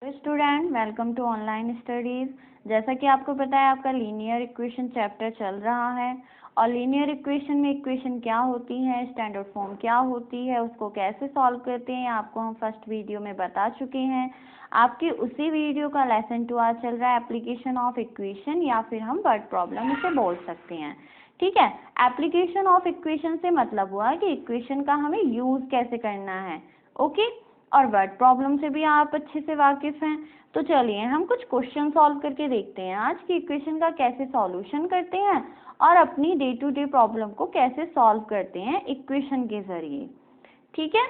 Hello student, welcome to online studies. जैसा कि आपको पता है आपका लीनियर इक्वेशन चैप्टर चल रहा है और लीनियर इक्वेशन में इक्वेशन क्या होती है, स्टैंडर्ड फॉर्म क्या होती है, उसको कैसे सॉल्व करते हैं आपको हम फर्स्ट वीडियो में बता चुके हैं। आपके उसी वीडियो का लेसन 2 आज चल रहा है, एप्लीकेशन ऑफ इक्वेशन, या फिर हम वर्ड प्रॉब्लम इसे बोल सकते हैं। ठीक है, एप्लीकेशन ऑफ इक्वेशन से मतलब हुआ कि इक्वेशन का हमें यूज़ कैसे करना है। ओके, और वर्ड प्रॉब्लम से भी आप अच्छे से वाकिफ हैं। तो चलिए हम कुछ क्वेश्चन सॉल्व करके देखते हैं आज की इक्वेशन का कैसे सॉल्यूशन करते हैं और अपनी डे टू डे प्रॉब्लम को कैसे सॉल्व करते हैं इक्वेशन के ज़रिए। ठीक है,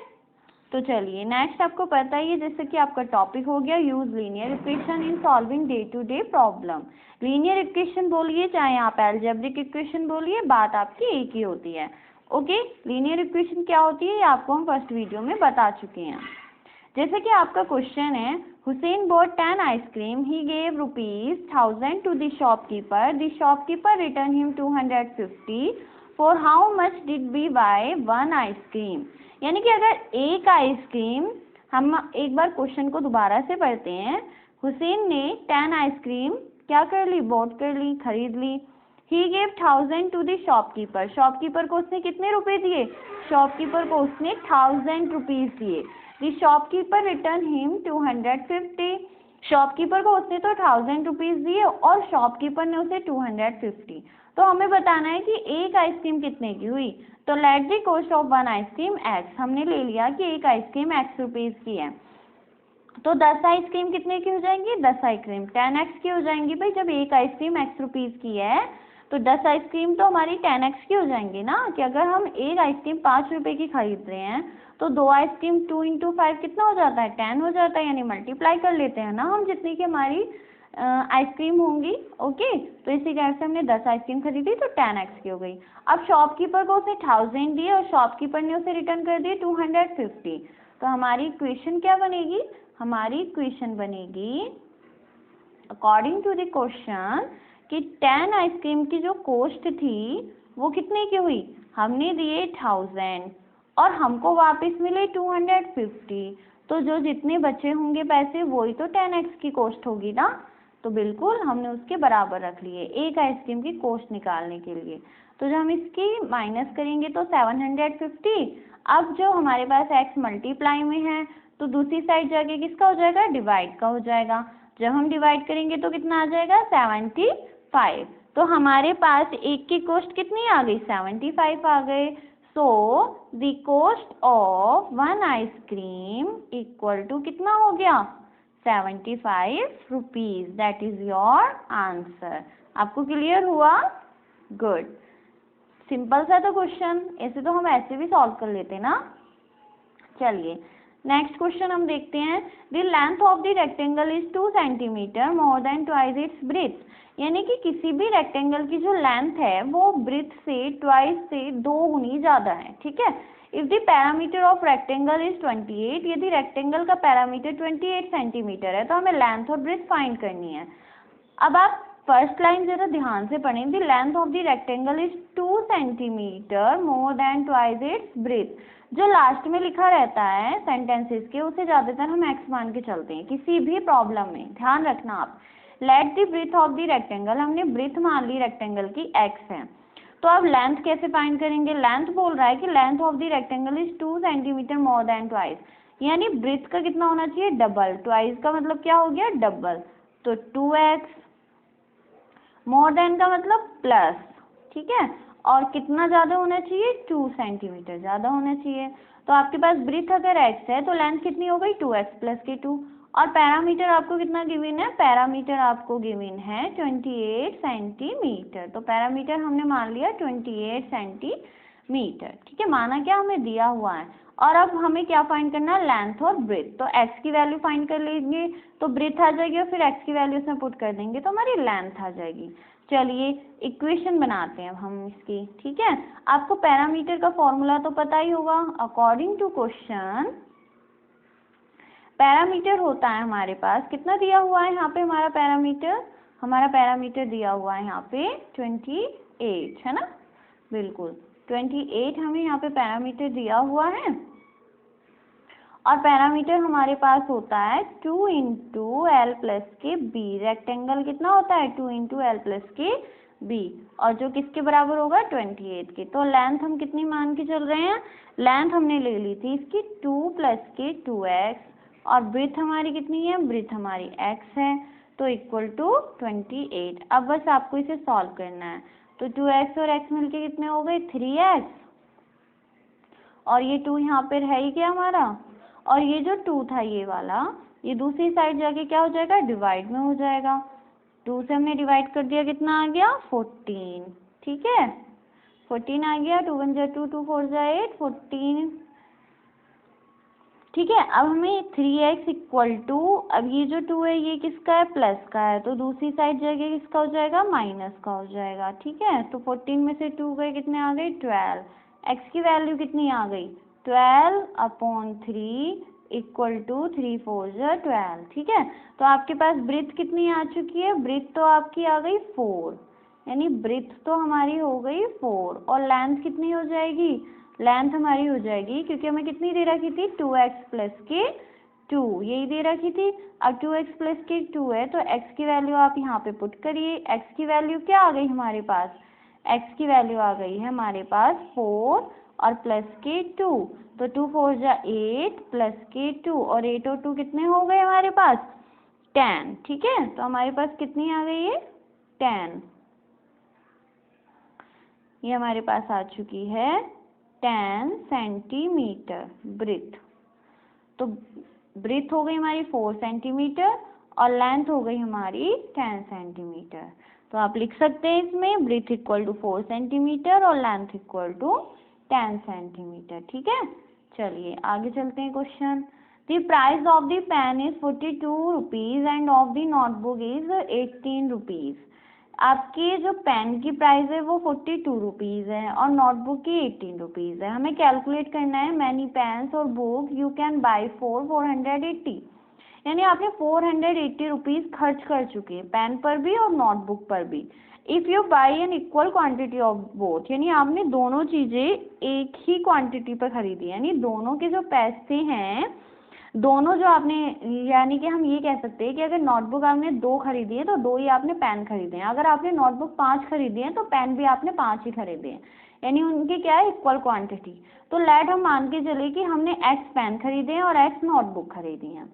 तो चलिए नेक्स्ट आपको पता ही है, जैसे कि आपका टॉपिक हो गया use linear equation in solving day to day problem. Linear equation बोलिए चाहे आप अलजेब्रिक इक्वेशन बोलिए, बात आपकी एक ही होती है। ओके, लीनियर इक्वेशन क्या होती है ये आपको हम फर्स्ट वीडियो में बता चुके हैं। जैसे कि आपका क्वेश्चन है, Hussain bought 10 ice cream, he gave ₹1000 to the shopkeeper returned him 250, for how much did we buy one ice cream. यानी कि अगर एक आइसक्रीम, हम एक बार क्वेश्चन को दोबारा से पढ़ते हैं, हुसैन ने 10 आइसक्रीम क्या कर ली, बॉट कर ली, खरीद ली। He gave 1000 to the shopkeeper, shopkeeper को उसने कितने रुपए दिए, शॉपकीपर को उसने 1000 रुपीज दिए। The shopkeeper return him 250, shopkeeper को उसने तो 1000 रुपीज दिए और शॉपकीपर ने उसे 250। तो हमें बताना है कि एक आइसक्रीम कितने की हुई। तो let the cost of one ice cream x, हमने ले लिया कि एक आइसक्रीम एक्स रुपीज की है। तो 10 आइसक्रीम कितने की हो जाएंगी, 10 आइसक्रीम 10x की हो जाएंगी। भाई जब एक आइसक्रीम x रुपीज की है तो 10 आइसक्रीम तो हमारी 10x की हो जाएंगी ना। कि अगर हम एक आइसक्रीम 5 रुपए की खरीद रहे हैं तो 2 आइसक्रीम 2 × 5 कितना हो जाता है, 10 हो जाता है। यानी मल्टीप्लाई कर लेते हैं ना हम जितनी की हमारी आइसक्रीम होंगी। ओके, तो इसी कारण से हमने 10 आइसक्रीम खरीदी तो 10x की हो गई। अब शॉपकीपर को उसने 1000 दिए और शॉपकीपर ने उसे रिटर्न कर दिए 250। तो हमारी इक्वेशन क्या बनेगी, हमारी इक्वेशन बनेगी अकॉर्डिंग टू द क्वेश्चन कि 10 आइसक्रीम की जो कॉस्ट थी वो कितने की हुई, हमने दिए 1000 और हमको वापस मिले 250। तो जो जितने बचे होंगे पैसे वही तो 10x की कॉस्ट होगी ना। तो बिल्कुल हमने उसके बराबर रख लिए एक आइसक्रीम की कॉस्ट निकालने के लिए। तो जब हम इसकी माइनस करेंगे तो 750। अब जो हमारे पास x मल्टीप्लाई में है तो दूसरी साइड जाके किसका हो जाएगा, डिवाइड का हो जाएगा। जब हम डिवाइड करेंगे तो कितना आ जाएगा, 75। तो हमारे पास एक की कॉस्ट कितनी आ गई, 75 आ गए। So the cost of one ice cream equal to कितना हो गया, 75 rupees. That is your answer. आपको क्लियर हुआ, गुड। सिंपल सा तो क्वेश्चन, ऐसे तो हम ऐसे भी सॉल्व कर लेते ना। चलिए नेक्स्ट क्वेश्चन हम देखते हैं। The length of the rectangle is 2 centimetre more than twice its breath. यानी कि किसी भी रेक्टेंगल की जो लेंथ है वो ब्रेथ से ट्वाइस से 2 गुनी ज्यादा है। ठीक है, if the parameter of rectangle is 28, यदि रेक्टेंगल का पैरामीटर 28 सेंटीमीटर है तो हमें लेंथ और ब्रेथ फाइंड करनी है। अब आप फर्स्ट लाइन जरा ध्यान से पढ़ें, the length of the rectangle is 2 centimetre more than twice its breath. जो लास्ट में लिखा रहता है सेंटेंसेस के उसे ज्यादातर हम एक्स मान के चलते हैं किसी भी प्रॉब्लम में, ध्यान रखना आप। Let the breadth of the rectangle, हमने ब्रेथ मान ली रेक्टेंगल की एक्स है। तो अब लेंथ कैसे फाइंड करेंगे, लेंथ बोल रहा है कि length of the rectangle is 2 centimetre more than twice, यानी ब्रेथ का कितना होना चाहिए, डबल। ट्वाइस का मतलब क्या हो गया, डबल। तो 2x, मोर देन का मतलब प्लस। ठीक है, और कितना ज्यादा होना चाहिए, 2 सेंटीमीटर ज्यादा होना चाहिए। तो आपके पास ब्रेथ अगर x है तो लेंथ कितनी हो गई, 2x + के 2। और पैरामीटर आपको कितना गिवन है, पैरामीटर आपको गिवन है 28 सेंटीमीटर। तो पैरामीटर हमने मान लिया 28 सेंटीमीटर। ठीक है, माना क्या, हमें दिया हुआ है। और अब हमें क्या फाइंड करना है, लेंथ और ब्रेथ। तो x की वैल्यू फाइंड कर लेंगे तो ब्रेथ आ जाएगी और फिर x की वैल्यू उसमें पुट कर देंगे तो हमारी लेंथ आ जाएगी। चलिए इक्वेशन बनाते हैं हम इसकी। ठीक है, आपको पैरामीटर का फॉर्मूला तो पता ही होगा। अकॉर्डिंग टू क्वेश्चन पैरामीटर होता है हमारे पास, कितना दिया हुआ है यहाँ पे हमारा पैरामीटर दिया हुआ है यहाँ पे 28 है ना, बिल्कुल 28 हमें यहाँ पे पैरामीटर दिया हुआ है। और पैरामीटर हमारे पास होता है 2 इंटू एल प्लस के बी। रेक्टेंगल कितना होता है 2 इंटू एल प्लस के बी, और जो किसके बराबर होगा 28 के। तो लेंथ हम कितनी मान के चल रहे हैं, लेंथ हमने ले ली थी इसकी 2 प्लस के 2x, और ब्रेथ हमारी कितनी है, ब्रेथ हमारी x है, तो इक्वल टू 28। अब बस आपको इसे सॉल्व करना है। तो 2x और x मिलके कितने हो गए 3x, और ये 2 यहाँ पर है ही क्या हमारा, और ये जो 2 था ये वाला, ये दूसरी साइड जाके क्या हो जाएगा, डिवाइड में हो जाएगा। 2 से हमने डिवाइड कर दिया, कितना आ गया 14। ठीक है, 14 आ गया। 2 1 2 2 4 8 14। ठीक है, अब हमें 3x इक्वल टू, अब ये जो 2 है ये किसका है, प्लस का है, तो दूसरी साइड जगह किसका हो जाएगा, माइनस का हो जाएगा। ठीक है, तो 14 में से 2 गए, कितने आ गए 12। x की वैल्यू कितनी आ गई 12/3 इक्वल टू 3 4 12। ठीक है, तो आपके पास ब्रेथ कितनी आ चुकी है, ब्रेथ तो आपकी आ गई 4, यानी ब्रेथ तो हमारी हो गई 4, और लेंथ कितनी हो जाएगी, लेंथ हमारी हो जाएगी, क्योंकि हमें कितनी दे रखी थी 2x प्लस के 2, यही दे रखी थी। अब 2x प्लस के 2 है, तो x की वैल्यू आप यहाँ पे पुट करिए। x की वैल्यू क्या आ गई हमारे पास, x की वैल्यू आ गई है हमारे पास 4 और प्लस के 2, तो 2 4 8 प्लस के 2, और 8 और 2 कितने हो गए हमारे पास 10। ठीक है, तो हमारे पास कितनी आ गई है 10, ये हमारे पास आ चुकी है 10 सेंटीमीटर ब्रेथ। तो ब्रेथ हो गई हमारी 4 सेंटीमीटर और लेंथ हो गई हमारी 10 सेंटीमीटर। तो आप लिख सकते हैं इसमें ब्रेथ इक्वल टू 4 सेंटीमीटर और लेंथ इक्वल टू 10 सेंटीमीटर। ठीक है, चलिए आगे चलते हैं question. The price of the pen is 42 rupees and of the notebook is 18 rupees. आपकी जो पेन की प्राइस है वो 42 रुपीज़ है और नोटबुक की 18 रुपीज़ है। हमें कैलकुलेट करना है मैनी पेन्स और book you can buy for 480, यानी आपने 480 रुपीज़ खर्च कर चुके हैं पेन पर भी और नोटबुक पर भी। If you buy an equal quantity of both, यानी आपने दोनों चीज़ें एक ही क्वांटिटी पर खरीदी, यानी दोनों के जो पैसे हैं दोनों जो आपने, यानी कि हम ये कह सकते हैं कि अगर नोटबुक आपने 2 खरीदी है तो 2 ही आपने पेन खरीदे हैं, अगर आपने नोटबुक 5 खरीदी है तो पेन भी आपने 5 ही खरीदे हैं, यानी उनके क्या है इक्वल क्वांटिटी। तो लेट हम मान के चले कि हमने x पेन खरीदे हैं और x नोटबुक खरीदी हैं।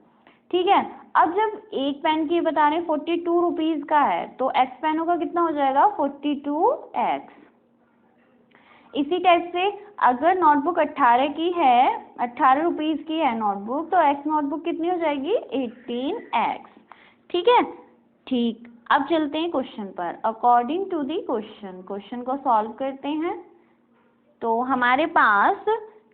ठीक है, अब जब एक पेन की बता रहे हैं 42 रुपीज़ का है, तो x पेनों का कितना हो जाएगा 42x। इसी टाइप से अगर नोटबुक 18 की है, 18 रुपीज़ की है नोटबुक, तो x नोटबुक कितनी हो जाएगी 18x। ठीक है, ठीक, अब चलते हैं क्वेश्चन पर। According to the question, question को सॉल्व करते हैं। तो हमारे पास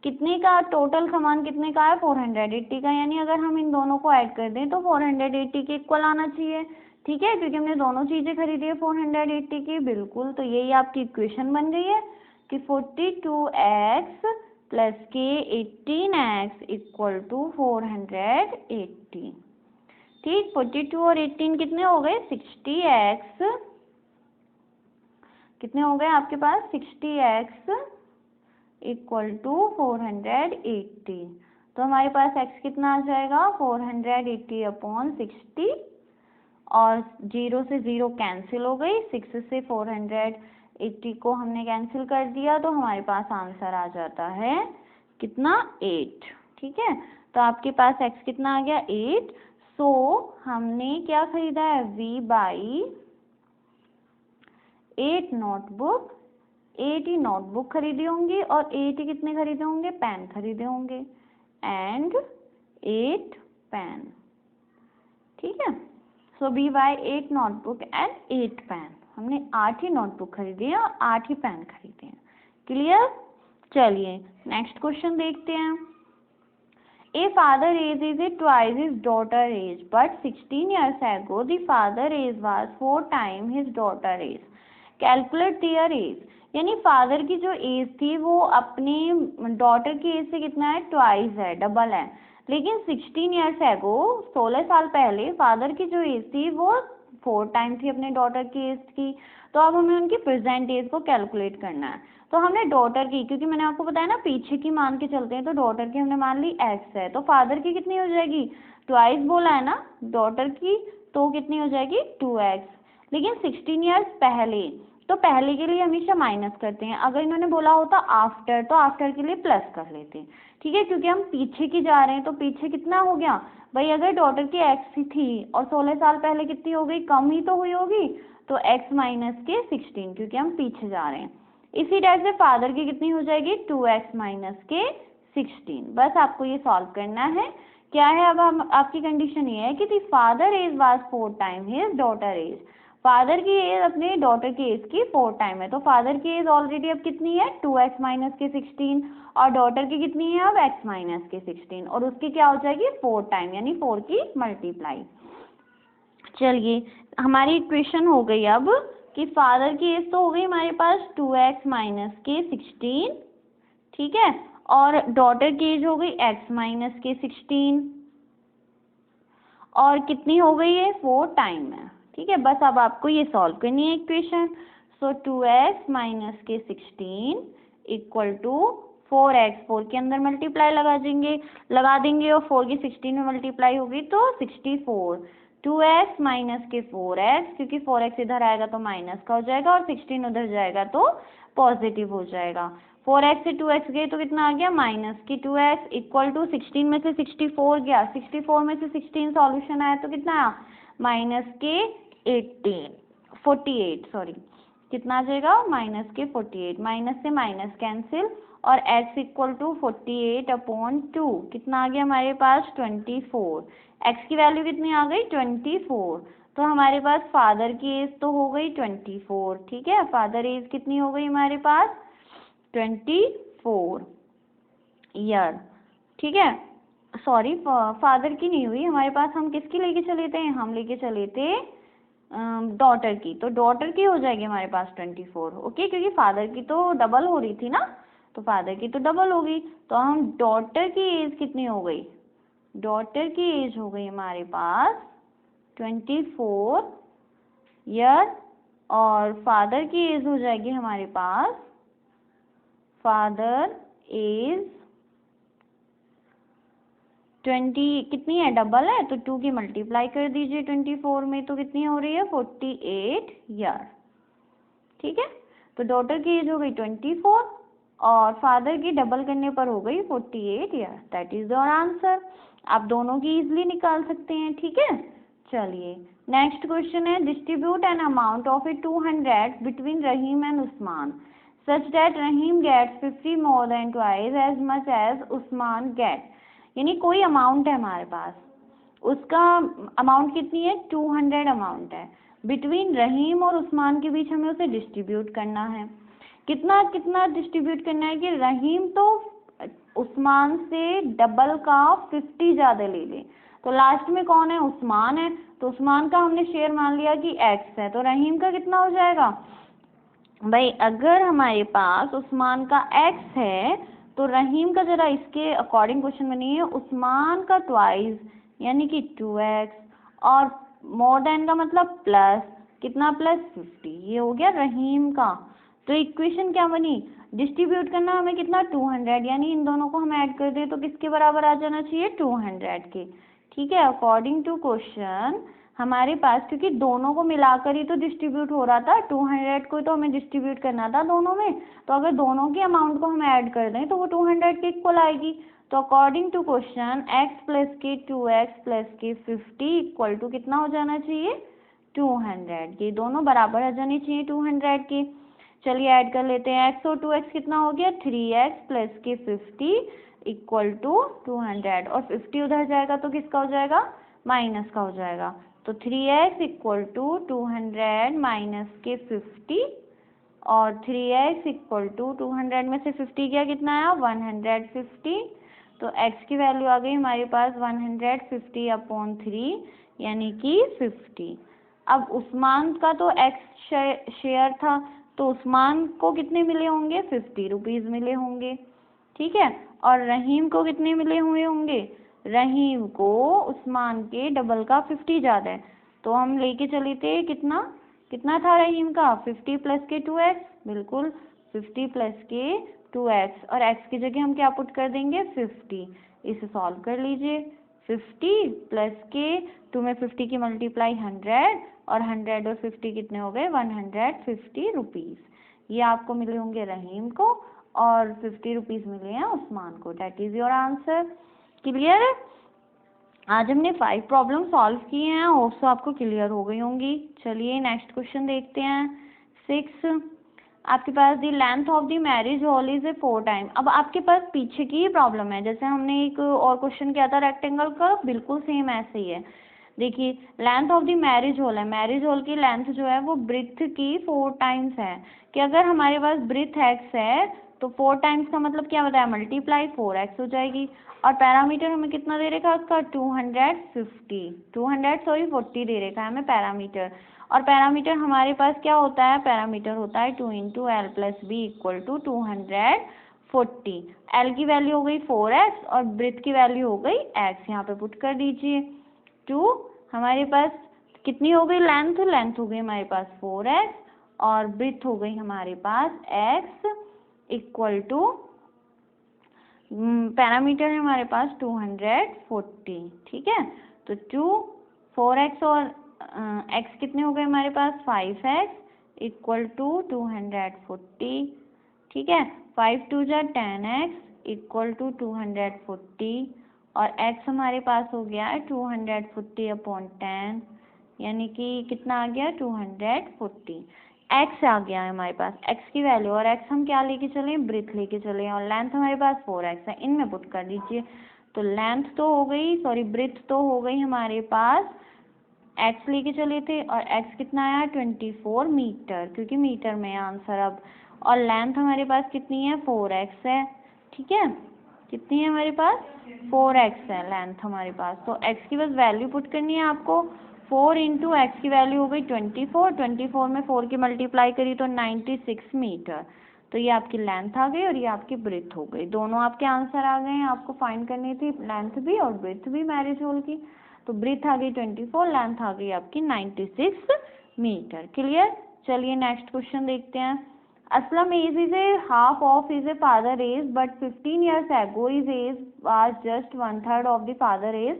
कितने का टोटल सामान कितने का है 480 का, यानी अगर हम इन दोनों को ऐड कर दें तो 480 के इक्वल आना चाहिए। ठीक है, क्योंकि हमने दोनों चीज़ें खरीदी है 480 की, बिल्कुल। तो यही आपकी इक्वेशन बन गई है कि 42x प्लस के 18x इक्वल टू 480। ठीक, 42 और 18 कितने हो गए 60x, कितने हो गए आपके पास 60x इक्वल टू 480। तो हमारे पास x कितना आ जाएगा 480/60, और 0 से 0 कैंसिल हो गई, 6 से 480 को हमने कैंसिल कर दिया, तो हमारे पास आंसर आ जाता है कितना 8। ठीक है, तो आपके पास x कितना आ गया 8। सो हमने क्या खरीदा है v by 8 notebook, 8 he notebook खरीदी होंगी और 8 ही कितने खरीदे होंगे पेन खरीदे होंगे, एंड 8 पेन। ठीक है, so we buy 8 notebook and 8 pen, हमने 8 ही नोटबुक खरीदी है और 8 ही पेन खरीदे हैं। क्लियर, चलिए नेक्स्ट क्वेश्चन देखते हैं। A father age is twice his daughter age, but 16 years ago the father age was 4 times his daughter age. Calculate their age. यानी फादर की जो एज थी वो अपनी डॉटर की एज से कितना है ट्वाइस है, डबल है, लेकिन 16 ईयर्स एगो 16 साल पहले फादर की जो एज थी वो 4 टाइम थी अपने डॉटर की एज की, तो अब हमें उनकी प्रेजेंट एज को कैलकुलेट करना है। तो हमने डॉटर की, क्योंकि मैंने आपको बताया ना पीछे की मान के चलते हैं, तो डॉटर की हमने मान ली x है, तो फादर की कितनी हो जाएगी, ट्वाइस बोला है ना डॉटर की, तो कितनी हो जाएगी 2x। लेकिन 16 ईयर्स पहले, तो पहले के लिए हमेशा माइनस करते हैं, अगर इन्होंने बोला होता आफ्टर तो आफ्टर के लिए प्लस कर लेते हैं, ठीक है, क्योंकि हम पीछे की जा रहे हैं, तो पीछे कितना हो गया भाई, अगर डॉटर की x थी और 16 साल पहले कितनी हो गई, कम ही तो हुई होगी, तो x माइनस के 16, क्योंकि हम पीछे जा रहे हैं। इसी टाइप से फादर की कितनी हो जाएगी 2x माइनस के 16। बस आपको ये सॉल्व करना है। क्या है अब हम आपकी कंडीशन ये है कि the father age was 4 time his daughter age, father की एज अपने डॉटर की एज की 4 टाइम है, तो फादर की एज ऑलरेडी अब कितनी है 2x माइनस के 16, और डॉटर की कितनी है अब x माइनस के 16, और उसकी क्या हो जाएगी 4 टाइम, यानी 4 की मल्टीप्लाई। चलिए हमारी इक्वेशन हो गई अब कि फादर की एज तो हो गई हमारे पास 2x माइनस के 16, ठीक है, और डॉटर की एज हो गई x माइनस के 16, और कितनी हो गई है 4 टाइम है, ठीक है। बस अब आपको ये सॉल्व करनी है इक्वेशन। सो 2x माइनस के 16 इक्वल टू 4x, 4 के अंदर मल्टीप्लाई लगा देंगे और 4 की 16 में मल्टीप्लाई होगी तो 64, 2x माइनस के 4x, क्योंकि 4x इधर आएगा तो माइनस का हो जाएगा और 16 उधर जाएगा तो पॉजिटिव हो जाएगा। 4x से 2x गए तो कितना आ गया माइनस की 2x, इक्वल टू 16 में से 64 गया, 64 में से 16 सॉल्यूशन आया तो कितना आया माइनस के 48, सॉरी कितना आ जाएगा माइनस के 48, माइनस से माइनस कैंसिल, और x इक्वल टू 48/2 कितना आ गया हमारे पास 24, x की वैल्यू कितनी आ गई 24, तो हमारे पास फादर की एज तो हो गई 24, ठीक है, फादर एज कितनी हो गई हमारे पास 24 ईयर, ठीक है, सॉरी फादर की नहीं हुई हमारे पास, हम किसकी लेके चले थे, हम लेके चले थे डॉटर की, तो डॉटर की हो जाएगी हमारे पास 24, ओके, क्योंकि फादर की तो डबल हो रही थी ना, तो फादर की तो डबल हो गई, तो हम डॉटर की एज कितनी हो गई, डॉटर की एज हो गई हमारे पास 24 ईयर, और फादर की एज हो जाएगी हमारे पास, फादर एज 20 कितनी है डबल है, तो 2 की मल्टीप्लाई कर दीजिए 24 में, तो कितनी हो रही है 48 ईयर, ठीक है, तो डॉटर की एज हो गई 24 और फादर की डबल करने पर हो गई 48 year, that is your answer. आप दोनों की इजीली निकाल सकते हैं, ठीक है। चलिए नेक्स्ट क्वेश्चन है, distribute an amount of a 200 between Rahim and Usman such that Rahim gets 50 more than twice as much as Usman get, यानी कोई अमाउंट है हमारे पास, उसका अमाउंट कितनी है 200 अमाउंट है, बिटवीन रहीम और उस्मान के बीच हमें उसे डिस्ट्रीब्यूट करना है। कितना कितना डिस्ट्रीब्यूट करना है कि रहीम तो उस्मान से डबल का 50 ज़्यादा ले ले, तो लास्ट में कौन है उस्मान है, तो उस्मान का हमने शेयर मान लिया कि x है, तो रहीम का कितना हो जाएगा भाई, अगर हमारे पास उस्मान का x है तो रहीम का जरा इसके अकॉर्डिंग क्वेश्चन बनिए, उस्मान का ट्वाइस यानी कि 2x, और मोर देन का मतलब प्लस, कितना प्लस 50, ये हो गया रहीम का। तो इक्वेशन क्या बनी, डिस्ट्रीब्यूट करना हमें कितना 200, यानी इन दोनों को हम ऐड कर दें तो किसके बराबर आ जाना चाहिए 200 के, ठीक है। अकॉर्डिंग टू क्वेश्चन हमारे पास, क्योंकि दोनों को मिलाकर ही तो डिस्ट्रीब्यूट हो रहा था, 200 को तो हमें डिस्ट्रीब्यूट करना था दोनों में, तो अगर दोनों के अमाउंट को हम ऐड कर दें तो वो 200 के इक्वल आएगी। तो according to question x plus के 2x प्लस के 50 इक्वल टू कितना हो जाना चाहिए 200 के, दोनों बराबर आ जाने चाहिए 200 के। चलिए ऐड कर लेते हैं, x और 2x कितना हो गया 3x प्लस के 50 इक्वल टू 200, और 50 उधर जाएगा तो किसका हो जाएगा माइनस का हो जाएगा, तो 3x इक्वल टू 200 माइनस के 50, और 3x इक्वल टू 200 में से 50 गया कितना आया 150, तो x की वैल्यू आ गई हमारे पास 150/3 यानी कि 50। अब उस्मान का तो x शेयर था, तो उस्मान को कितने मिले होंगे 50 रुपीज़ मिले होंगे, ठीक है, और रहीम को कितने मिले हुए होंगे, रहीम को उस्मान के डबल का 50 ज़्यादा है, तो हम लेके चले थे कितना कितना था रहीम का 50 प्लस के 2x, बिल्कुल 50 प्लस के 2x, और x की जगह हम क्या पुट कर देंगे 50। इसे सॉल्व कर लीजिए। 50 प्लस के 2 में 50 की मल्टीप्लाई 100, और 100 और 50 कितने हो गए 150 रुपीज़। ये आपको मिले होंगे रहीम को, और 50 रुपीज़ मिले हैं उस्मान को। That is your answer. Clear है? आज हमने 5 प्रॉब्लम सॉल्व किए हैं, होप सो आपको क्लियर हो गई होंगी। चलिए नेक्स्ट क्वेश्चन देखते हैं। 6 आपके पास the length of the marriage hall is a 4 time. अब आपके पास पीछे की ही प्रॉब्लम है, जैसे हमने एक और क्वेश्चन किया था रेक्टेंगल का, बिल्कुल सेम ऐसे ही है। देखिए length of the marriage hall है, मैरिज हॉल की लेंथ जो है वो ब्रेड्थ की 4 टाइम्स है। कि अगर हमारे पास ब्रेड्थ x है तो 4 टाइम्स का मतलब क्या बताया, मल्टीप्लाई 4x हो जाएगी। और पैरामीटर हमें कितना दे रखा है उसका 240 दे रखा है हमें पैरामीटर। और पैरामीटर हमारे पास क्या होता है, पैरामीटर होता है 2 into L plus B equal to 240। L की वैल्यू हो गई 4x और ब्रेड्थ की वैल्यू हो गई x, यहाँ पे पुट कर दीजिए। 2 हमारे पास कितनी हो गई लेंथ, लेंथ हो गई हमारे पास 4x, और ब्रेड्थ हो गई हमारे पास x इक्वल टू पैरामीटर है हमारे पास 240। ठीक है, तो 4x और x कितने हो गए हमारे पास 5x इक्वल टू 240। ठीक है, 5 2 जा 10x इक्वल टू 240, और x हमारे पास हो गया है 240/10, यानी कि कितना आ गया 240। x आ गया है हमारे पास, x की वैल्यू, और x हम क्या लेके चले, ब्रेड्थ लेके चले, और लेंथ हमारे पास 4x है, इनमें पुट कर दीजिए। तो लेंथ तो हो गई, सॉरी ब्रेड्थ तो हो गई हमारे पास, x लेके चले थे, और x कितना आया 24 मीटर, क्योंकि मीटर में आंसर अब। और लेंथ हमारे पास कितनी है 4x है। ठीक है, कितनी है हमारे पास 4x है लेंथ हमारे पास। तो x की बस वैल्यू पुट करनी है आपको। 4 इंटू एक्स की वैल्यू हो गई 24 में 4 की मल्टीप्लाई करी तो 96 मीटर। तो ये आपकी लेंथ आ गई और ये आपकी ब्रेड्थ हो गई, दोनों आपके आंसर आ गए हैं। आपको फाइंड करनी थी लेंथ भी और ब्रेड्थ भी मैरिज हॉल की। तो ब्रेड्थ आ गई 24, लेंथ आ गई आपकी 96 मीटर। क्लियर? चलिए नेक्स्ट क्वेश्चन देखते हैं। Aslam age is a half of his father age, but 15 years ago his age was just 1/3 of the father age.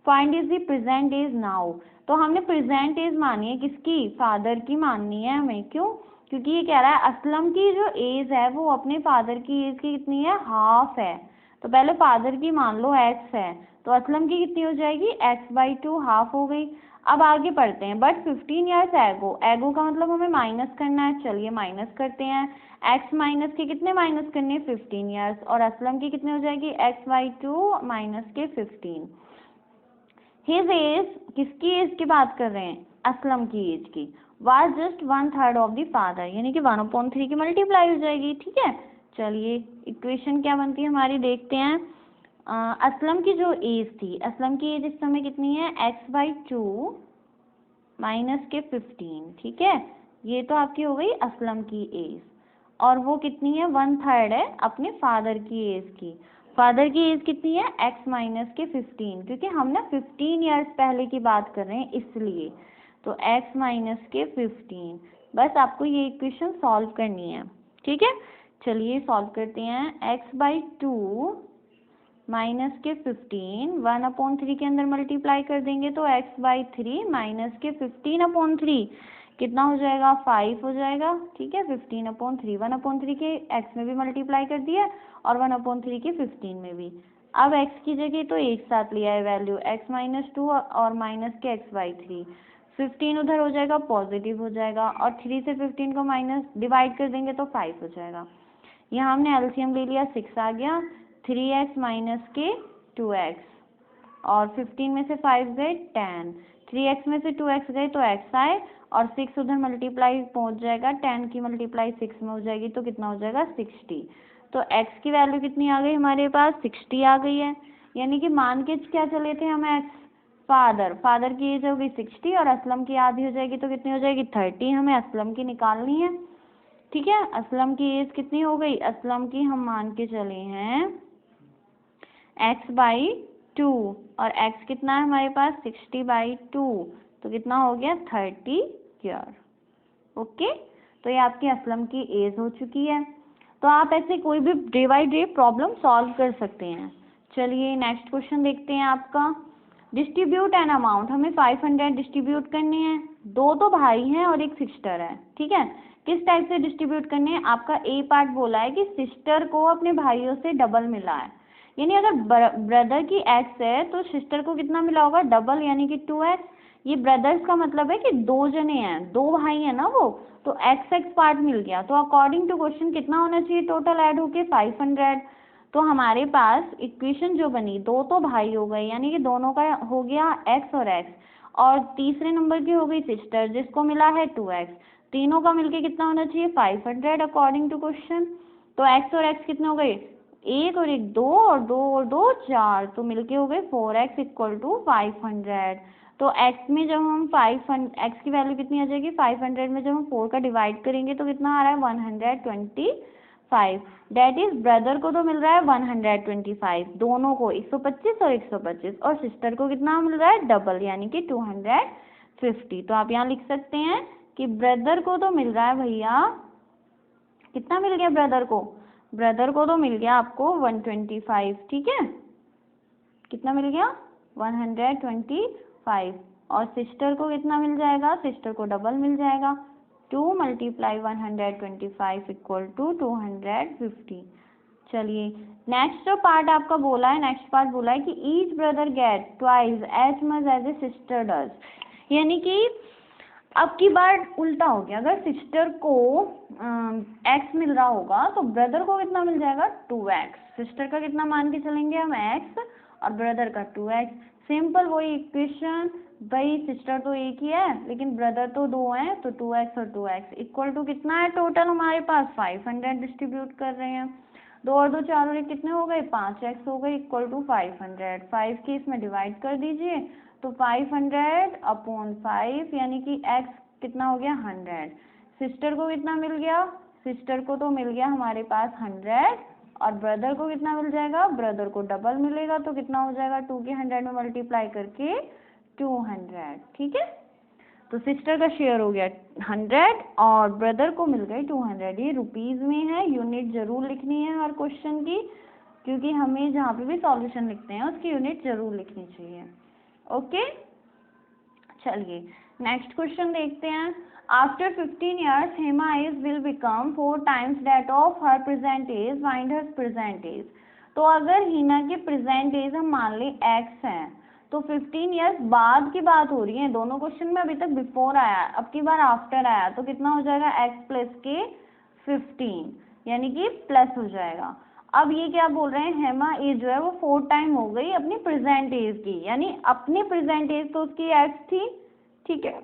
Find is the present age now. तो हमने present as मानी है, किसकी, father की माननी है हमें। क्यों? क्योंकि ये कह रहा है असलम की जो एज है वो अपने फादर की एज की कितनी है, हाफ है। तो पहले फादर की मान लो x है, तो असलम की कितनी हो जाएगी x/2, हाफ हो गई। अब आगे पढ़ते हैं। बट 15 ईयर्स एगो, एगो का मतलब हमें माइनस करना है, चलिए माइनस करते हैं। x माइनस के कितने माइनस करने, 15 ईयर्स, और असलम की कितनी हो जाएगी x/2 माइनस के 15। हिज एज, किसकी एज की बात कर रहे हैं, असलम की एज की, was just 1/3 of the father, यानी कि 1/3 की मल्टीप्लाई हो जाएगी। ठीक है, चलिए इक्वेशन क्या बनती है हमारी देखते हैं। असलम की जो एज थी, असलम की एज इस समय कितनी है x/2 माइनस के 15। ठीक है, ये तो आपकी हो गई असलम की एज, और वो कितनी है 1/3 है अपने फादर की एज की। फादर की एज कितनी है x माइनस के 15, क्योंकि हम ना 15 ईयर्स पहले की बात कर रहे हैं इसलिए। तो x माइनस के 15, बस आपको ये इक्वेशन सॉल्व करनी है। ठीक है, चलिए सॉल्व करते हैं। x/2 माइनस के 15 1/3 के अंदर मल्टीप्लाई कर देंगे तो x/3 माइनस के 15/3 कितना हो जाएगा 5 हो जाएगा। ठीक है, 15/3, 1/3 के x में भी मल्टीप्लाई कर दिया और 1/3 के 15 में भी। अब x की जगह तो एक साथ लिया है वैल्यू, x-2 और माइनस के x/3, 15 उधर हो जाएगा पॉजिटिव हो जाएगा, और 3 से 15 को माइनस डिवाइड कर देंगे तो 5 हो जाएगा। यहाँ हमने एलसीएम ले लिया, 6 आ गया, 3x माइनस के 2x, और 15 में से 5 गए 10, 3x में से 2x गए तो x आए, और 6 उधर मल्टीप्लाई पहुंच जाएगा, 10 की मल्टीप्लाई 6 में हो जाएगी तो कितना हो जाएगा 60। तो x की वैल्यू कितनी आ गई हमारे पास 60 आ गई है, यानी कि मान के क्या चले थे हम x, फादर की एज हो गई 60 और असलम की आधी हो जाएगी तो कितनी हो जाएगी 30, हमें असलम की निकालनी है। ठीक है, असलम की एज कितनी हो गई, असलम की हम मान के चले हैं x/2, और x कितना है हमारे पास 60/2, तो कितना हो गया 30 ईयर। ओके, तो ये आपकी असलम की एज हो चुकी है। तो आप ऐसे कोई भी day by day problem solve कर सकते हैं। चलिए नेक्स्ट क्वेश्चन देखते हैं आपका। डिस्ट्रीब्यूट एन अमाउंट, हमें 500 डिस्ट्रीब्यूट करने हैं। दो तो भाई हैं और एक सिस्टर है, ठीक है। किस टाइप से डिस्ट्रीब्यूट करने हैं? आपका ए पार्ट बोला है कि सिस्टर को अपने भाइयों से डबल मिला है, यानी अगर ब्रदर की एक्स है तो सिस्टर को कितना मिला होगा? डबल, यानी कि 2x। ये ब्रदर्स का मतलब है कि दो जने हैं, दो भाई हैं ना वो, तो एक्स एक्स पार्ट मिल गया। तो अकॉर्डिंग टू क्वेश्चन कितना होना चाहिए टोटल ऐड होके? 500। तो हमारे पास इक्वेशन जो बनी, दो तो भाई हो गए यानी कि दोनों का हो गया एक्स और एक्स, और तीसरे नंबर की हो गई सिस्टर जिसको मिला है 2x। तीनों का मिलके कितना होना चाहिए? 500 अकॉर्डिंग टू क्वेश्चन। तो एक्स और एक्स कितने हो गए? एक और एक दो, और दो और दो चार, तो मिलके हो गए 4x इक्वल टू 500। तो x में जब हम x की वैल्यू कितनी आ जाएगी? 500 में जब हम 4 का डिवाइड करेंगे तो कितना आ रहा है? 125। डेट इज ब्रदर को तो मिल रहा है 125, दोनों को 125 और 125, और सिस्टर को कितना मिल रहा है? डबल, यानी कि 250। तो आप यहाँ लिख सकते हैं कि ब्रदर को तो मिल रहा है भैया, कितना मिल गया ब्रदर को? ब्रदर को तो मिल गया आपको 125, ठीक है। कितना मिल गया? 125। और सिस्टर को कितना मिल जाएगा? सिस्टर को डबल मिल जाएगा। 2 × 125 इक्वल टू 250। चलिए नेक्स्ट जो पार्ट आपका बोला है, नेक्स्ट पार्ट बोला है कि each brother get twice as much as a sister does, यानी कि अब की बार उल्टा हो गया। अगर सिस्टर को एक्स मिल रहा होगा तो ब्रदर को कितना मिल जाएगा? 2x। सिस्टर का कितना मान के चलेंगे हम? x, और ब्रदर का 2x। सिंपल वही इक्वेशन, भाई सिस्टर तो एक ही है लेकिन ब्रदर तो दो हैं, तो 2x और 2x इक्वल टू कितना है टोटल हमारे पास? 500 डिस्ट्रीब्यूट कर रहे हैं। दो और दो चार और एक कितने हो गए? 5x हो गए इक्वल टू 500। 5 के इसमें डिवाइड कर दीजिए तो 500/5, यानी कि x कितना हो गया? 100। सिस्टर को कितना मिल गया? सिस्टर को तो मिल गया हमारे पास 100, और ब्रदर को कितना मिल जाएगा? ब्रदर को डबल मिलेगा, तो कितना हो जाएगा? 2 के 100 में मल्टीप्लाई करके 200, ठीक है। तो सिस्टर का शेयर हो गया 100 और ब्रदर को मिल गए 200। ये रुपीज में है, यूनिट जरूर लिखनी है हर क्वेश्चन की, क्योंकि हमें जहाँ पे भी सॉल्यूशन लिखते हैं उसकी यूनिट जरूर लिखनी चाहिए। ओके, चलिए नेक्स्ट क्वेश्चन देखते हैं। After 15 years Hema age will become 4 times that of her present age, find her present age। तो अगर हिना के प्रेजेंट एज हम मान लें x है, तो 15 years बाद की बात हो रही है। दोनों क्वेश्चन में अभी तक बिफोर आया, अब की बार आफ्टर आया, तो कितना हो जाएगा? x प्लस के 15, यानी कि प्लस हो जाएगा। अब ये क्या बोल रहे हैं? हेमा एज जो है वो 4 टाइम हो गई अपनी प्रेजेंट एज की, यानी अपनी प्रेजेंट एज तो उसकी x थी, ठीक है,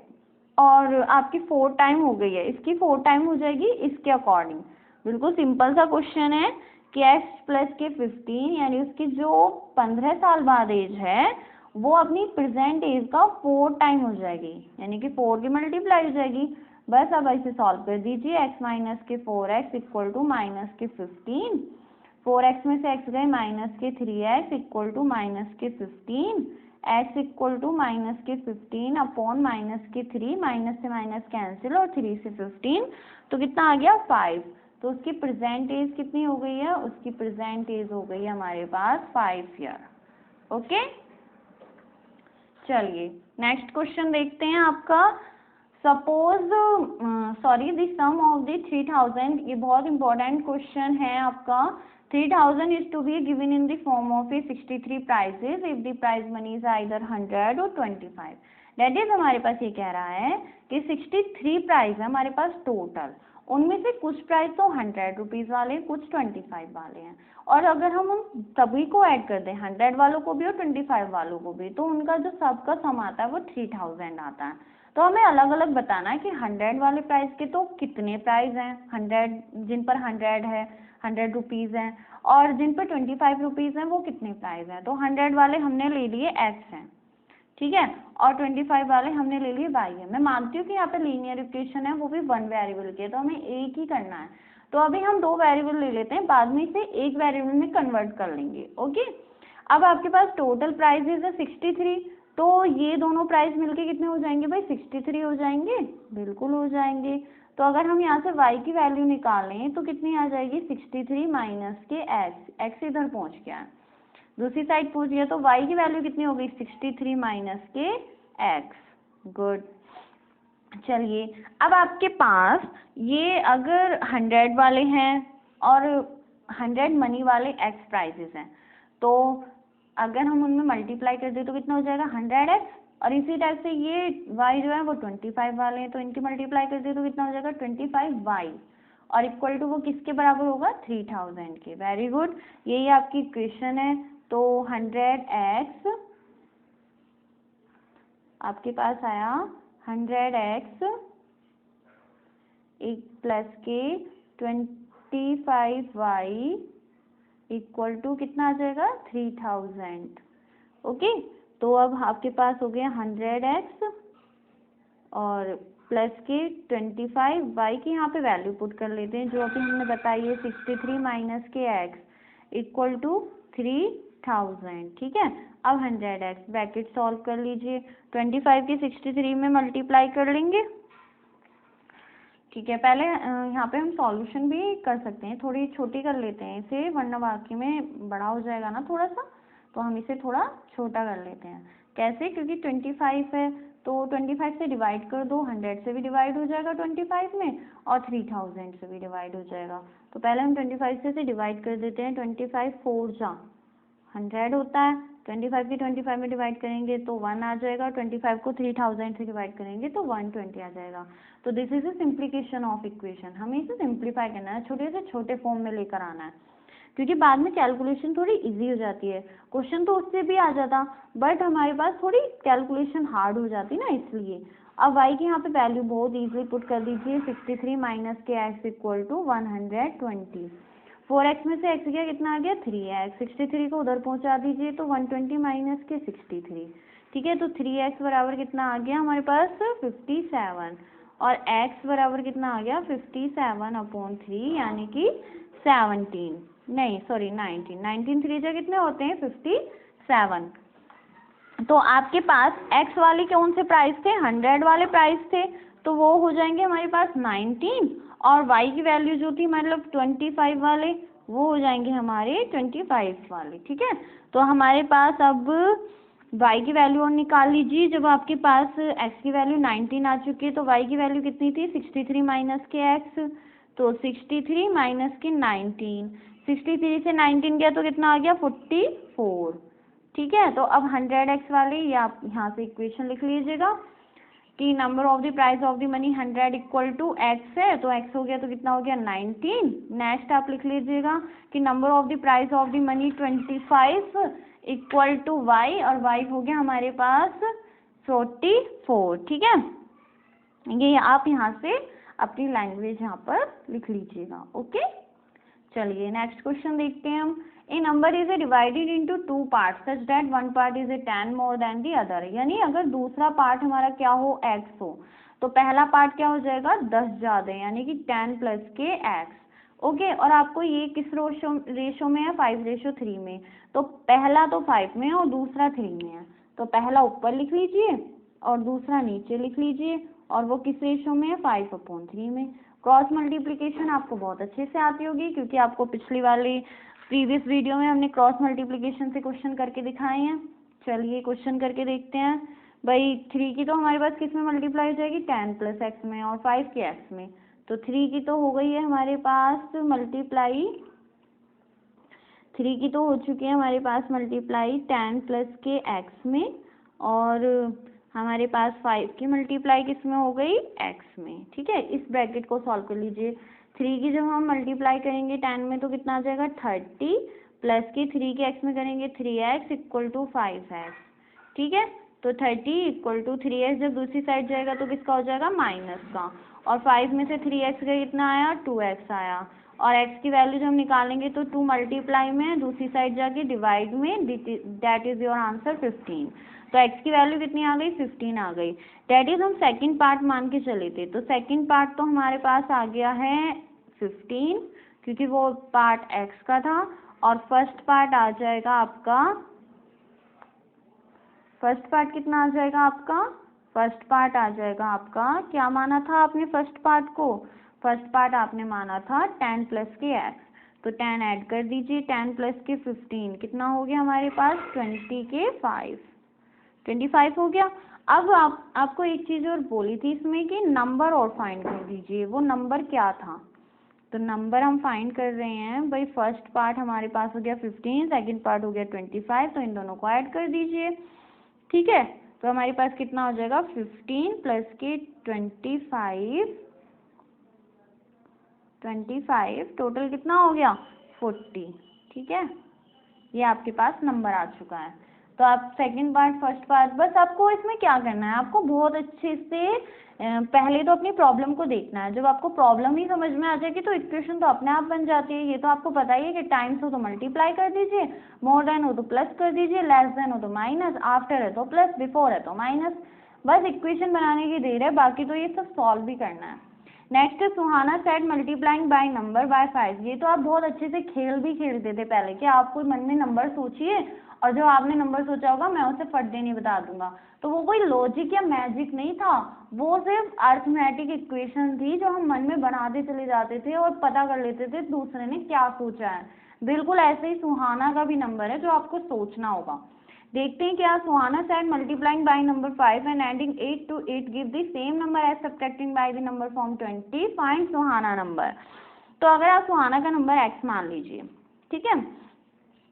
और आपकी 4 टाइम हो गई है, इसकी 4 टाइम हो जाएगी इसके अकॉर्डिंग। बिल्कुल सिंपल सा क्वेश्चन है कि x प्लस के 15, यानी उसकी जो 15 साल बाद एज है वो अपनी प्रेजेंट एज का 4 टाइम हो जाएगी, यानी कि 4 की मल्टीप्लाई हो जाएगी। बस अब ऐसे सॉल्व कर दीजिए। x माइनस के 4x इक्वल टू माइनस के 15, 4x में से x गए माइनस के 3x इक्वल टू माइनस के 15, x इक्वल टू माइनस के 15 अपॉन माइनस के 3, माइनस से माइनस कैंसिल और 3 से 15, तो कितना आ गया? 5। तो उसकी प्रेजेंट एज कितनी हो गई है? उसकी प्रेजेंट एज हो गई है हमारे पास 5 ईयर। ओके, चलिए नेक्स्ट क्वेश्चन देखते हैं आपका। Suppose the sum of the 3000, ये बहुत इंपॉर्टेंट क्वेश्चन है आपका। 3000 is to be given in the form of a 63 prices if the prize money is either 100 or 25। That is हमारे पास ये कह रहा है कि 63 प्राइज है हमारे पास टोटल, उनमें से कुछ प्राइस तो 100 रुपीज वाले, कुछ 25 वाले हैं, और अगर हम उन सभी को ऐड कर दें, 100 वालों को भी और 25 वालों को भी, तो उनका जो सबका सम आता है वो 3000 आता है। तो हमें अलग अलग बताना है कि 100 वाले प्राइस के तो कितने प्राइस हैं, 100 जिन पर 100 है 100 रुपीज़ हैं, और जिन पर 25 रुपीज़ हैं वो कितने प्राइस हैं। तो 100 वाले हमने ले लिए x हैं, ठीक है, और 25 वाले हमने ले लिए y है। मैं मानती हूँ कि यहाँ पे लीनियर इक्वेशन है, वो भी 1 वेरिएबल के, तो हमें एक ही करना है। तो अभी हम 2 वेरिएबल ले लेते हैं, बाद में इसे एक वेरिएबल में कन्वर्ट कर लेंगे। ओके, अब आपके पास टोटल प्राइस है 63, तो ये दोनों प्राइस मिलके कितने हो जाएंगे भाई? 63 हो जाएंगे, बिल्कुल हो जाएंगे। तो अगर हम यहाँ से y की वैल्यू निकालें तो कितनी आ जाएगी? 63 माइनस के x इधर पहुँच गया है, दूसरी साइड पहुँच गया, तो y की वैल्यू कितनी हो गई? 63 माइनस के x। गुड। चलिए अब आपके पास ये अगर 100 वाले हैं और 100 मनी वाले x प्राइजेस हैं, तो अगर हम उनमें मल्टीप्लाई कर दें तो कितना हो जाएगा? 100x। और इसी टाइप से ये y जो है वो 25 वाले हैं, तो इनकी मल्टीप्लाई कर दे तो कितना हो जाएगा? 25y। और इक्वल टू वो किसके बराबर होगा? 3000 के। वेरी गुड, यही आपकी इक्वेशन है। तो 100x आपके पास आया 100x प्लस के 25y इक्वल टू कितना आ जाएगा? 3000। ओके, तो अब आपके पास हो गया 100x और प्लस के 25y की यहाँ पे वैल्यू पुट कर लेते हैं जो अभी हमने बताई है, 63 माइनस के x इक्वल टू 3000। ठीक है, अब 100x ब्रैकेट सॉल्व कर लीजिए, 25 की 63 में मल्टीप्लाई कर लेंगे। ठीक है, पहले यहाँ पे हम सॉल्यूशन भी कर सकते हैं, थोड़ी छोटी कर लेते हैं इसे, वरना बाकी में बड़ा हो जाएगा ना थोड़ा सा, तो हम इसे थोड़ा छोटा कर लेते हैं। कैसे? क्योंकि 25 है तो 25 से डिवाइड कर दो, 100 से भी डिवाइड हो जाएगा 25 में, और 3000 से भी डिवाइड हो जाएगा। तो पहले हम 25 से डिवाइड कर देते हैं, 25 4 जा 100 होता है, 25 की 25 में डिवाइड करेंगे तो 1 आ जाएगा, 25 को 3000 से डिवाइड करेंगे तो 120 आ जाएगा। तो this is a simplification of equation, हमें इसे सिंप्लीफाई करना है, छोटे से छोटे फॉर्म में लेकर आना है, क्योंकि बाद में कैलकुलेशन थोड़ी इजी हो जाती है। क्वेश्चन तो उससे भी आ जाता, बट हमारे पास थोड़ी कैलकुलेशन हार्ड हो जाती ना, इसलिए। अब y की यहाँ पे वैल्यू बहुत इजीली पुट कर दीजिए, 63 माइनस के x इक्वल टू 120। 4x में से x गया, कितना आ गया? 3x। 63 को उधर पहुंचा दीजिए तो 120 माइनस के 63। ठीक है, तो 3x बराबर कितना आ गया हमारे पास? 57। और x बराबर कितना आ गया? 57/3 यानी कि 17, नहीं सॉरी 19। 19 3 जा कितने होते हैं? 57। तो आपके पास x वाले कौन से प्राइस थे? 100 वाले प्राइस थे, तो वो हो जाएंगे हमारे पास 19, और y की वैल्यू जो थी मतलब 25 वाले, वो हो जाएंगे हमारे 25 वाले। ठीक है, तो हमारे पास अब y की वैल्यू और निकाल लीजिए। जब आपके पास x की वैल्यू 19 आ चुकी है तो y की वैल्यू कितनी थी? 63 माइनस के x, तो 63 माइनस के 19, 63 से 19 गया तो कितना आ गया? 44। ठीक है, तो अब 100x वाले ये आप यहाँ से इक्वेशन लिख लीजिएगा कि number of the price of the money 100 equal to x है, तो x हो गया तो कितना हो गया? 19। नेक्स्ट आप लिख लीजिएगा कि number of the price of the money 25 equal to y, और y हो गया हमारे पास 44। ठीक है, ये आप यहाँ से अपनी लैंग्वेज यहाँ पर लिख लीजिएगा। ओके, चलिए नेक्स्ट क्वेश्चन देखते हैं हम। A number is divided into 2 parts such that one part is 10 more than the other, यानी अगर दूसरा पार्ट हमारा क्या हो? x हो, तो पहला पार्ट क्या हो जाएगा? 10 ज्यादा, यानी कि 10 प्लस के x। ओके, और आपको ये किस रेशो में है? 5:3 में। तो पहला तो 5 में है और दूसरा 3 में है, तो पहला ऊपर लिख लीजिए और दूसरा नीचे लिख लीजिए, और वो किस रेशो में है? 5/3 में। क्रॉस मल्टीप्लिकेशन आपको बहुत अच्छे से आती होगी, क्योंकि आपको पिछली वाली प्रीवियस वीडियो में हमने क्रॉस मल्टीप्लिकेशन से क्वेश्चन करके दिखाए हैं। चलिए क्वेश्चन करके देखते हैं। भाई 3 की तो हमारे पास किस में मल्टीप्लाई हो जाएगी? 10 प्लस एक्स में, और 5 के एक्स में, तो 3 की तो हो गई है हमारे पास मल्टीप्लाई, 3 की तो हो चुकी है हमारे पास मल्टीप्लाई 10 प्लस के एक्स में, और हमारे पास 5 की मल्टीप्लाई किस में हो गई? x में। ठीक है, इस ब्रैकेट को सॉल्व कर लीजिए। 3 की जब हम मल्टीप्लाई करेंगे 10 में तो कितना आ जाएगा? 30, प्लस की 3 के x में करेंगे 3x इक्वल टू 5x। ठीक है, तो 30 इक्वल टू 3x जब दूसरी साइड जाएगा तो किसका हो जाएगा? माइनस का, और 5 में से 3x गया, कितना आया? 2x आया, और x की वैल्यू जब हम निकालेंगे तो 2 मल्टीप्लाई में, दूसरी साइड जाके डिवाइड में, दैट इज योर आंसर 15। तो x की वैल्यू कितनी आ गई? 15 आ गई। दैट इज हम सेकंड पार्ट मान के चले थे, तो सेकंड पार्ट तो हमारे पास आ गया है 15, क्योंकि वो पार्ट x का था, और फर्स्ट पार्ट आ जाएगा आपका, फर्स्ट पार्ट कितना आ जाएगा आपका, फर्स्ट पार्ट आ जाएगा आपका, क्या माना था आपने फर्स्ट पार्ट को, फर्स्ट पार्ट आपने माना था 10 प्लस के x, तो 10 ऐड कर दीजिए, 10 प्लस के 15 कितना हो गया हमारे पास 20 के 5, 25 हो गया। अब आपको एक चीज़ और बोली थी इसमें कि नंबर और फाइंड कर दीजिए, वो नंबर क्या था, तो नंबर हम फाइंड कर रहे हैं भाई, फर्स्ट पार्ट हमारे पास हो गया 15, सेकंड पार्ट हो गया 25, तो इन दोनों को ऐड कर दीजिए, ठीक है। तो हमारे पास कितना हो जाएगा 15 प्लस के 25 टोटल कितना हो गया 40, ठीक है। ये आपके पास नंबर आ चुका है। तो आप सेकंड पार्ट फर्स्ट पार्ट, बस आपको इसमें क्या करना है, आपको बहुत अच्छे से पहले तो अपनी प्रॉब्लम को देखना है। जब आपको प्रॉब्लम ही समझ में आ जाएगी तो इक्वेशन तो अपने आप बन जाती है। ये तो आपको पता ही है कि टाइम्स हो तो मल्टीप्लाई कर दीजिए, मोर देन हो तो प्लस कर दीजिए, लेस देन हो तो माइनस, आफ्टर है तो प्लस, बिफोर है तो माइनस, बस इक्वेशन बनाने की देर है, बाकी तो ये सब सॉल्व भी करना है। Next Suhana said multiplying by number by 5, ये तो आप बहुत अच्छे से खेल भी खेलते थे पहले कि आप कोई मन में नंबर सोचिए और जो आपने नंबर सोचा होगा मैं उसे फट देने बता दूंगा। तो वो कोई लॉजिक या मैजिक नहीं था, वो सिर्फ अर्थमेटिक इक्वेशन थी जो हम मन में बनाते चले जाते थे और पता कर लेते थे दूसरे ने क्या सोचा है। बिल्कुल ऐसे ही सुहाना का भी नंबर है जो आपको सोचना होगा। देखते हैं क्या, Suhana said multiplying by number 5 and adding 8 to 8 give the same number as subtracting by the number form 20, find Suhana number. तो अगर आप सुहाना का नंबर x मान लीजिए, ठीक है।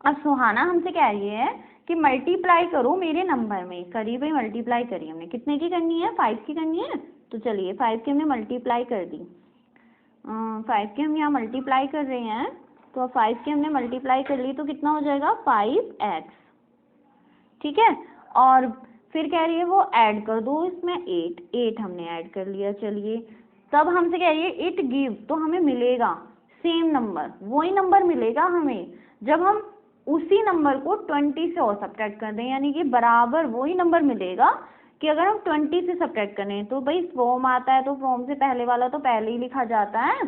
अब सुहाना हमसे कह रही है कि मल्टीप्लाई करो मेरे नंबर में, करी भाई मल्टीप्लाई करी हमने, कितने की करनी है 5 की करनी है, तो चलिए 5 की हमने मल्टीप्लाई कर दी, 5 की हम यहाँ मल्टीप्लाई कर रहे हैं, तो 5 की हमने मल्टीप्लाई कर ली तो कितना हो जाएगा 5x, ठीक है। और फिर कह रही है वो ऐड कर दो इसमें 8 हमने ऐड कर लिया, चलिए। तब हमसे कह रही है इट गिव, तो हमें मिलेगा सेम नंबर, वही नंबर मिलेगा हमें जब हम उसी नंबर को 20 से और सब्ट्रैक्ट कर दें, यानी कि बराबर वही नंबर मिलेगा कि अगर हम 20 से सब्ट्रैक्ट करें तो भाई फ्रॉम आता है तो फ्रॉम से पहले वाला तो पहले ही लिखा जाता है,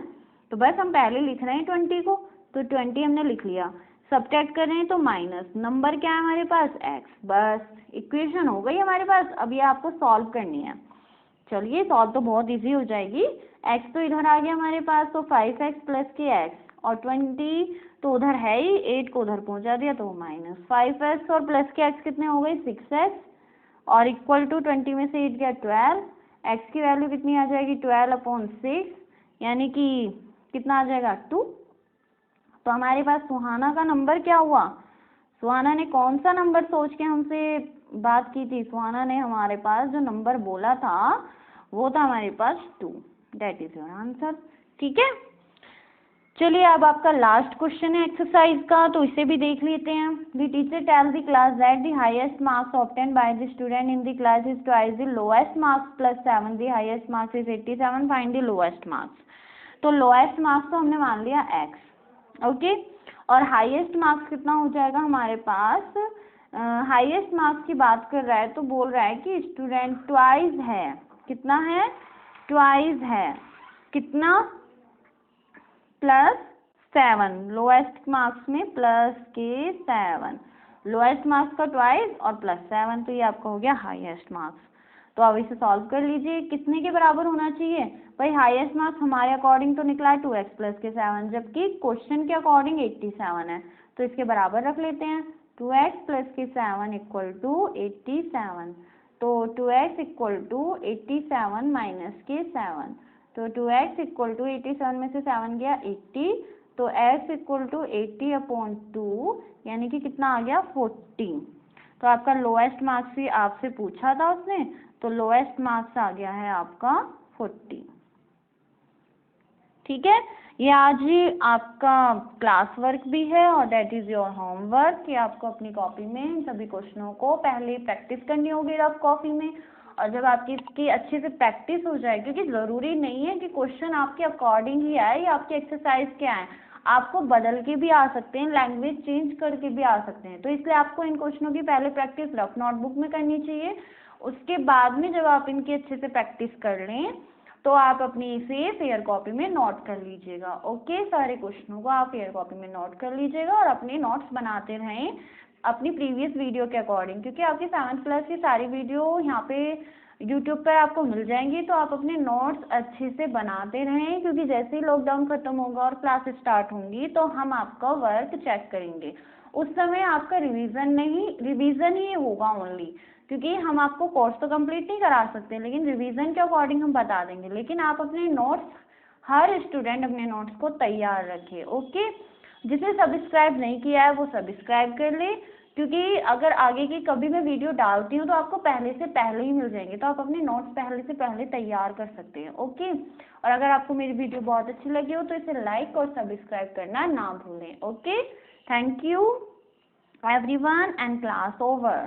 तो बस हम पहले लिख रहे हैं 20 को, तो 20 हमने लिख लिया, सब्ट्रैक्ट कर रहे हैं तो माइनस, नंबर क्या है हमारे पास x, बस इक्वेशन हो गई हमारे पास। अब ये आपको सॉल्व करनी है, चलिए सॉल्व तो बहुत इजी हो जाएगी। x तो इधर आ गया हमारे पास, तो 5x प्लस के x और 20 तो उधर है ही, 8 को उधर पहुंचा दिया तो माइनस 5x और प्लस के x कितने हो गए 6x और इक्वल टू 20 में से 8 गया 12, x की वैल्यू कितनी आ जाएगी 12/6, यानी कि कितना आ जाएगा 2। तो हमारे पास सुहाना का नंबर क्या हुआ, सुहाना ने कौन सा नंबर सोच के हमसे बात की थी, सुहाना ने हमारे पास जो नंबर बोला था वो था हमारे पास 2, दैट इज योर आंसर, ठीक है। चलिए अब आपका लास्ट क्वेश्चन है एक्सरसाइज का, तो इसे भी देख लेते हैं। The teacher tell the class that the highest marks obtain by the student in the class is twice the lowest marks plus 7, the highest marks is 87, find the lowest marks. तो lowest marks तो हमने मान लिया x, okay, और highest marks कितना हो जाएगा हमारे पास, हाईएस्ट मार्क्स की बात कर रहा है तो बोल रहा है कि स्टूडेंट ट्वाइस है, कितना है ट्वाइस है, कितना +7, लोएस्ट मार्क्स में प्लस के 7, लोएस्ट मार्क्स का ट्वाइस और +7, तो ये आपका हो गया हाईएस्ट मार्क्स। तो अब इसे सॉल्व कर लीजिए, कितने के बराबर होना चाहिए भाई, हाईएस्ट मार्क्स हमारे अकॉर्डिंग तो निकला 2x प्लस के 7, जबकि क्वेश्चन के अकॉर्डिंग 87 है, तो इसके बराबर रख लेते हैं, 2x प्लस के 7 इक्वल टू 87, तो 2x इक्वल टू 87 माइनस के 7, तो 2x इक्वल टू 87 में से 7 गया 80, तो x इक्वल टू 80/2, यानी कि कितना आ गया 40। तो आपका लोएस्ट मार्क्स भी आपसे पूछा था उसने, तो लोएस्ट मार्क्स आ गया है आपका 40, ठीक है। ये आज ही आपका क्लास वर्क भी है और दैट इज योर होमवर्क, कि आपको अपनी कॉपी में इन सभी क्वेश्चनों को पहले प्रैक्टिस करनी होगी रफ कॉपी में, और जब आपकी इसकी अच्छे से प्रैक्टिस हो जाए, क्योंकि ज़रूरी नहीं है कि क्वेश्चन आपके अकॉर्डिंग ही आए या आपके एक्सरसाइज के आए, आपको बदल के भी आ सकते हैं, लैंग्वेज चेंज करके भी आ सकते हैं, तो इसलिए आपको इन क्वेश्चनों की पहले प्रैक्टिस रफ नोटबुक में करनी चाहिए। उसके बाद में जब आप इनकी अच्छे से प्रैक्टिस कर लें तो आप अपनी इसे फेयर कॉपी में नोट कर लीजिएगा, ओके। सारे क्वेश्चनों को आप फेयर कॉपी में नोट कर लीजिएगा और अपने नोट्स बनाते रहें, अपनी प्रीवियस वीडियो के अकॉर्डिंग, क्योंकि आपकी 7th क्लास की सारी वीडियो यहाँ पे यूट्यूब पर आपको मिल जाएंगी। तो आप अपने नोट्स अच्छे से बनाते रहें, क्योंकि जैसे ही लॉकडाउन खत्म होगा और क्लास स्टार्ट होंगी तो हम आपका वर्क चेक करेंगे। उस समय आपका रिवीजन ही होगा ओनली, क्योंकि हम आपको कोर्स तो कंप्लीट नहीं करा सकते, लेकिन रिवीजन के अकॉर्डिंग हम बता देंगे। लेकिन आप अपने नोट्स, हर स्टूडेंट अपने नोट्स को तैयार रखे। ओके, जिसे सब्सक्राइब नहीं किया है वो सब्सक्राइब कर ले, क्योंकि अगर आगे की कभी मैं वीडियो डालती हूँ तो आपको पहले से पहले ही मिल जाएंगे, तो आप अपने नोट्स पहले से पहले तैयार कर सकते हैं। ओके, और अगर आपको मेरी वीडियो बहुत अच्छी लगी हो तो इसे लाइक और सब्सक्राइब करना ना भूलें। Okay, thank you everyone and class over।